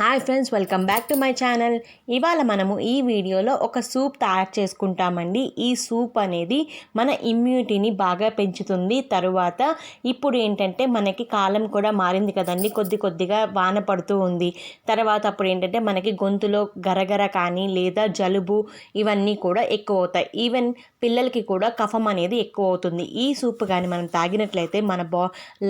Hi friends, welcome back to my channel. ఇవాళ మనము ఈ వీడియోలో ఒక సూప్ తయారు చేసుకుంటామండి. ఈ సూప్ అనేది మన ఇమ్యూనిటీని బాగా పెంచుతుంది. తరువాత ఇప్పుడు ఏంటంటే మనకి కాలం కూడా మారింది కదండి, కొద్దిగా వాన పడుతూ ఉంది. తర్వాత అప్పుడు ఏంటంటే మనకి గొంతులో గరగర కానీ లేదా జలుబు ఇవన్నీ కూడా ఎక్కువ అవుతాయి. ఈవెన్ పిల్లలకి కూడా కఫం అనేది ఎక్కువ అవుతుంది. ఈ సూప్ కానీ మనం తాగినట్లయితే మన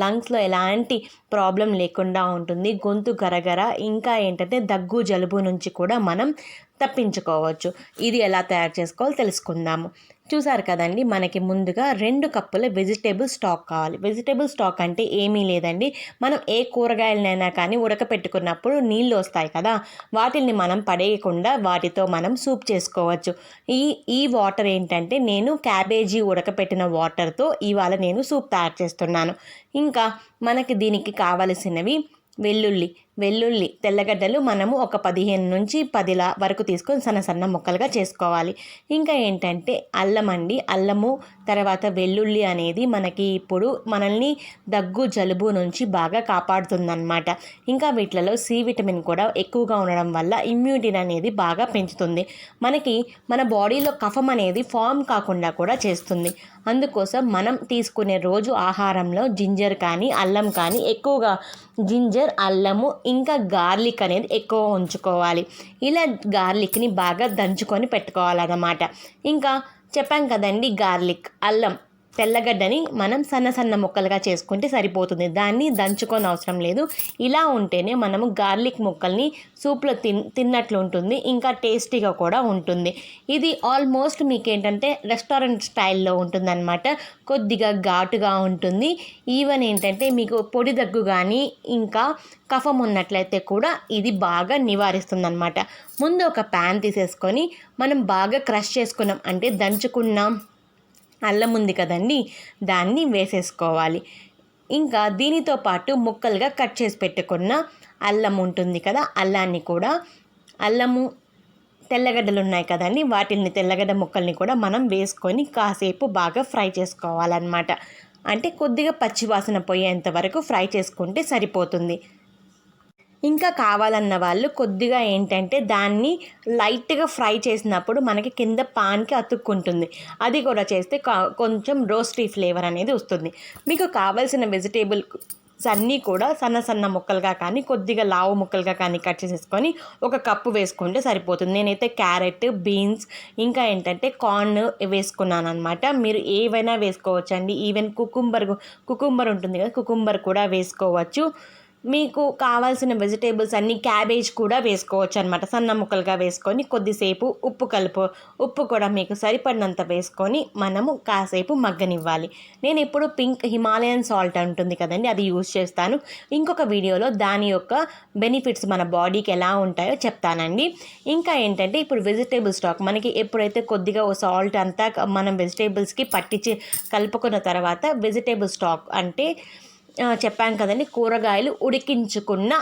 లంగ్స్లో ఎలాంటి ప్రాబ్లం లేకుండా ఉంటుంది. గొంతు గరగర ఇంకా ఏంటంటే దగ్గు జలుబు నుంచి కూడా మనం తప్పించుకోవచ్చు. ఇది ఎలా తయారు చేసుకోవాలో తెలుసుకుందాము. చూసారు కదండి, మనకి ముందుగా 2 కప్పుల వెజిటేబుల్ స్టాక్ కావాలి. వెజిటేబుల్ స్టాక్ అంటే ఏమీ లేదండి, మనం ఏ కూరగాయలనైనా కానీ ఉడకపెట్టుకున్నప్పుడు నీళ్ళు వస్తాయి కదా, వాటిని మనం పడేయకుండా వాటితో మనం సూప్ చేసుకోవచ్చు. ఈ వాటర్ ఏంటంటే నేను క్యాబేజీ ఉడకపెట్టిన వాటర్తో ఇవాళ నేను సూప్ తయారు చేస్తున్నాను. ఇంకా మనకి దీనికి కావలసినవి వెల్లుల్లి తెల్లగడ్డలు మనము ఒక 15 నుంచి 10 వరకు తీసుకొని సన్న ముక్కలుగా చేసుకోవాలి. ఇంకా ఏంటంటే అల్లము తర్వాత వెల్లుల్లి అనేది మనకి ఇప్పుడు మనల్ని దగ్గు జలుబు నుంచి బాగా కాపాడుతుందన్నమాట. ఇంకా వీటిలలో సి విటమిన్ కూడా ఎక్కువగా ఉండడం వల్ల ఇమ్యూనిటీ అనేది బాగా పెంచుతుంది. మనకి మన బాడీలో కఫం అనేది ఫామ్ కాకుండా కూడా చేస్తుంది. అందుకోసం మనం తీసుకునే రోజు ఆహారంలో జింజర్ కానీ అల్లం కానీ ఎక్కువగా, జింజర్ అల్లము ఇంకా గార్లిక్ అనేది ఎక్కువ ఉంచుకోవాలి. ఇలా గార్లిక్ని బాగా దంచుకొని పెట్టుకోవాలన్నమాట. ఇంకా చెప్పాం కదండి, గార్లిక్ అల్లం తెల్లగడ్డని మనం సన్న ముక్కలుగా చేసుకుంటే సరిపోతుంది. దాన్ని దంచుకొని అవసరం లేదు. ఇలా ఉంటేనే మనము గార్లిక్ ముక్కల్ని సూప్లో తిన్నట్లు ఉంటుంది, ఇంకా టేస్టీగా కూడా ఉంటుంది. ఇది ఆల్మోస్ట్ మీకు ఏంటంటే రెస్టారెంట్ స్టైల్లో ఉంటుందన్నమాట. కొద్దిగా ఘాటుగా ఉంటుంది. ఈవెన్ ఏంటంటే మీకు పొడి దగ్గు కానీ ఇంకా కఫం ఉన్నట్లయితే కూడా ఇది బాగా నివారిస్తుంది. ముందు ఒక ప్యాన్ తీసేసుకొని మనం బాగా క్రష్ చేసుకున్నాం అంటే దంచుకున్నాం అల్లం ఉంది కదండి, దాన్ని వేసేసుకోవాలి. ఇంకా దీనితో పాటు ముక్కలుగా కట్ చేసి పెట్టుకున్న అల్లం ఉంటుంది కదా, అల్లాన్ని కూడా, అల్లము తెల్లగడ్డలు ఉన్నాయి కదండి, వాటిని తెల్లగడ్డ ముక్కల్ని కూడా మనం వేసుకొని కాసేపు బాగా ఫ్రై చేసుకోవాలన్నమాట. అంటే కొద్దిగా పచ్చివాసన పోయేంత వరకు ఫ్రై చేసుకుంటే సరిపోతుంది. ఇంకా కావాలన్న వాళ్ళు కొద్దిగా ఏంటంటే దాన్ని లైట్గా ఫ్రై చేసినప్పుడు మనకి కింద పాన్కి అతుక్కుంటుంది. అది కూడా చేస్తే కొంచెం రోస్టీ ఫ్లేవర్ అనేది వస్తుంది. మీకు కావాల్సిన వెజిటేబుల్స్ అన్నీ కూడా సన్న ముక్కలుగా కానీ కొద్దిగా లావు ముక్కలుగా కానీ కట్ చేసేసుకొని ఒక కప్పు వేసుకుంటే సరిపోతుంది. నేనైతే క్యారెట్, బీన్స్ ఇంకా ఏంటంటే కార్న్ వేసుకున్నాను అనమాట. మీరు ఏవైనా వేసుకోవచ్చండి. ఈవెన్ కుకుంబర్ ఉంటుంది కదా, కుకుంబర్ కూడా వేసుకోవచ్చు. మీకు కావాల్సిన వెజిటేబుల్స్ అన్నీ, క్యాబేజ్ కూడా వేసుకోవచ్చు అనమాట. సన్న ముక్కలుగా వేసుకొని కొద్దిసేపు ఉప్పు కూడా మీకు సరిపడినంత వేసుకొని మనము కాసేపు మగ్గనివ్వాలి. నేను ఇప్పుడు పింక్ హిమాలయన్ సాల్ట్ ఉంటుంది కదండి, అది యూజ్ చేస్తాను. ఇంకొక వీడియోలో దాని యొక్క బెనిఫిట్స్ మన బాడీకి ఎలా ఉంటాయో చెప్తానండి. ఇంకా ఏంటంటే ఇప్పుడు వెజిటేబుల్ స్టాక్ మనకి ఎప్పుడైతే కొద్దిగా సాల్ట్ అంతా మనం వెజిటేబుల్స్కి పట్టించి కలుపుకున్న తర్వాత వెజిటేబుల్ స్టాక్ అంటే చెప్పాను కదండి, కూరగాయలు ఉడికించుకున్న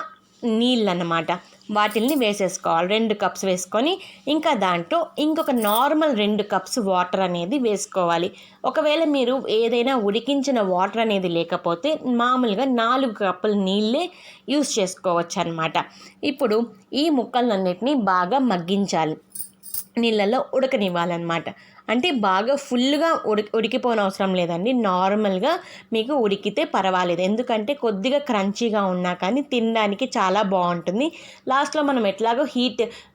నీళ్ళు అన్నమాట, వాటిల్ని వేసేసుకోవాలి. 2 కప్స్ వేసుకొని ఇంకా దాంట్లో ఇంకొక నార్మల్ 2 కప్స్ వాటర్ అనేది వేసుకోవాలి. ఒకవేళ మీరు ఏదైనా ఉడికించిన వాటర్ అనేది లేకపోతే మామూలుగా 4 కప్పుల నీళ్ళే యూస్ చేసుకోవచ్చు అన్నమాట. ఇప్పుడు ఈ ముక్కలన్నిటిని బాగా మగ్గించాలి, నీళ్ళల్లో ఉడకనివ్వాలన్నమాట. అంటే బాగా ఫుల్గా ఉడికిపోనవసరం లేదండి, నార్మల్గా మీకు ఉడికితే పర్వాలేదు. ఎందుకంటే కొద్దిగా క్రంచీగా ఉన్నా కానీ తినడానికి చాలా బాగుంటుంది. లాస్ట్లో మనం ఎట్లాగో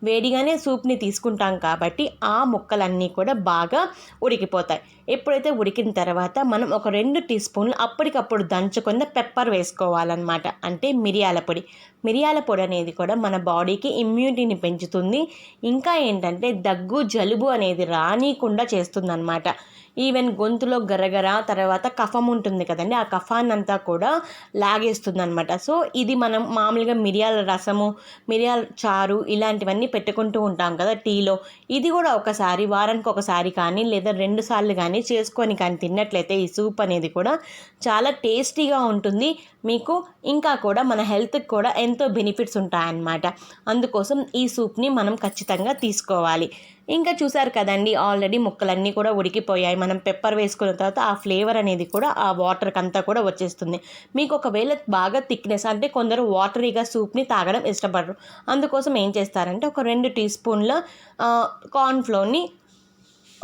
వేడిగానే సూప్ని తీసుకుంటాం కాబట్టి ఆ ముక్కలన్నీ కూడా బాగా ఉడికిపోతాయి. ఎప్పుడైతే ఉడికిన తర్వాత మనం ఒక 2 టీ స్పూన్లు అప్పటికప్పుడు దంచుకున్న పెప్పర్ వేసుకోవాలన్నమాట. అంటే మిరియాల పొడి అనేది కూడా మన బాడీకి ఇమ్యూనిటీని పెంచుతుంది. ఇంకా ఏంటంటే దగ్గు జలుబు అనేది రానీకుండా చేస్తుందన్నమాట. ఈవెన్ గొంతులో గరగర తర్వాత కఫం ఉంటుంది కదండి, ఆ కఫాన్నంతా కూడా లాగేస్తుందన్నమాట. సో ఇది మనం మామూలుగా మిరియాల రసము, మిరియాల చారు ఇలాంటివన్నీ పెట్టుకుంటూ ఉంటాం కదా టీలో. ఇది కూడా వారానికి ఒకసారి కానీ లేదా 2 సార్లు కానీ చేసుకొని కానీ తిన్నట్లయితే ఈ సూప్ అనేది కూడా చాలా టేస్టీగా ఉంటుంది. మీకు ఇంకా కూడా మన హెల్త్కి కూడా ఎంతో బెనిఫిట్స్ ఉంటాయన్నమాట. అందుకోసం ఈ సూప్ని మనం ఖచ్చితంగా తీసుకోవాలి. ఇంకా చూసారు కదండి, ఆల్రెడీ ముక్కలన్నీ కూడా ఉడికిపోయాయి. మనం పెప్పర్ వేసుకున్న తర్వాత ఆ ఫ్లేవర్ అనేది కూడా ఆ వాటర్కి అంతా కూడా వచ్చేస్తుంది. మీకు ఒకవేళ బాగా థిక్నెస్ అంటే కొందరు వాటరీగా సూప్ని తాగడం ఇష్టపడరు. అందుకోసం ఏం చేస్తారంటే ఒక 2 టీ స్పూన్ల కార్న్ఫ్లోర్ని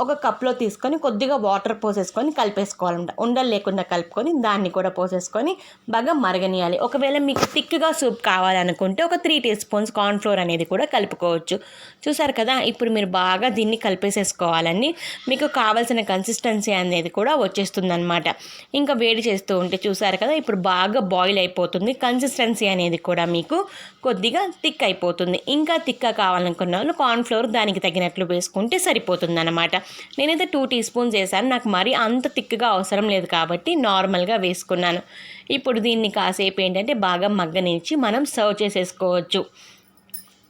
ఒక కప్లో తీసుకొని కొద్దిగా వాటర్ పోసేసుకొని కలిపేసుకోవాలంట. ఉండలు లేకుండా కలుపుకొని దాన్ని కూడా పోసేసుకొని బాగా మరగనియాలి. ఒకవేళ మీకు థిక్గా సూప్ కావాలనుకుంటే ఒక 3 టీ స్పూన్స్ కార్న్ఫ్లోర్ అనేది కూడా కలుపుకోవచ్చు. చూసారు కదా, ఇప్పుడు మీరు బాగా దీన్ని కలిపేసేసుకోవాలండి. మీకు కావాల్సిన కన్సిస్టెన్సీ అనేది కూడా వచ్చేస్తుందన్నమాట. ఇంకా వేడి చేస్తూ ఉంటే చూసారు కదా, ఇప్పుడు బాగా బాయిల్ అయిపోతుంది. కన్సిస్టెన్సీ అనేది కూడా మీకు కొద్దిగా థిక్ అయిపోతుంది. ఇంకా థిక్గా కావాలనుకున్న వాళ్ళు కార్న్ఫ్లోర్ దానికి తగినట్లు వేసుకుంటే సరిపోతుంది అన్నమాట. నేనైతే 2 టీ స్పూన్స్ వేసాను. నాకు మరీ అంత థిక్గా అవసరం లేదు కాబట్టి నార్మల్గా వేసుకున్నాను. ఇప్పుడు దీన్ని కాసేపు ఏంటంటే బాగా మగ్గనిచ్చి మనం సర్వ్ చేసేసుకోవచ్చు.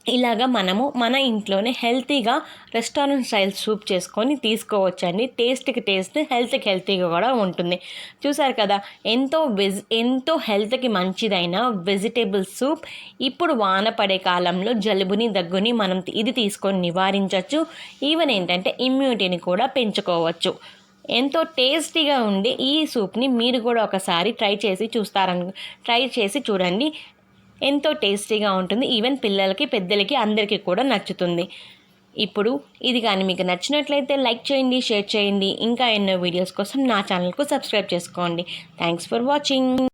ఇలాగా మనము మన ఇంట్లోనే హెల్తీగా రెస్టారెంట్ స్టైల్ సూప్ చేసుకొని తీసుకోవచ్చండి. టేస్ట్కి టేస్ట్, హెల్త్కి హెల్తీగా కూడా ఉంటుంది. చూసారు కదా, ఎంతో హెల్త్కి మంచిదైన వెజిటేబుల్ సూప్. ఇప్పుడు వాన పడే కాలంలో జలుబుని దగ్గుని మనం ఇది తీసుకొని నివారించవచ్చు. ఈవెన్ ఏంటంటే ఇమ్యూనిటీని కూడా పెంచుకోవచ్చు. ఎంతో టేస్టీగా ఉండే ఈ సూప్ని మీరు కూడా ఒకసారి ట్రై చేసి చూడండి. ఎంతో టేస్టీగా ఉంటుంది. ఈవెన్ పిల్లలకి, పెద్దలకి అందరికీ కూడా నచ్చుతుంది. ఇప్పుడు ఇది కానీ మీకు నచ్చినట్లయితే లైక్ చేయండి, షేర్ చేయండి. ఇంకా ఎన్నో వీడియోస్ కోసం నా ఛానల్కు సబ్స్క్రైబ్ చేసుకోండి. Thanks for watching.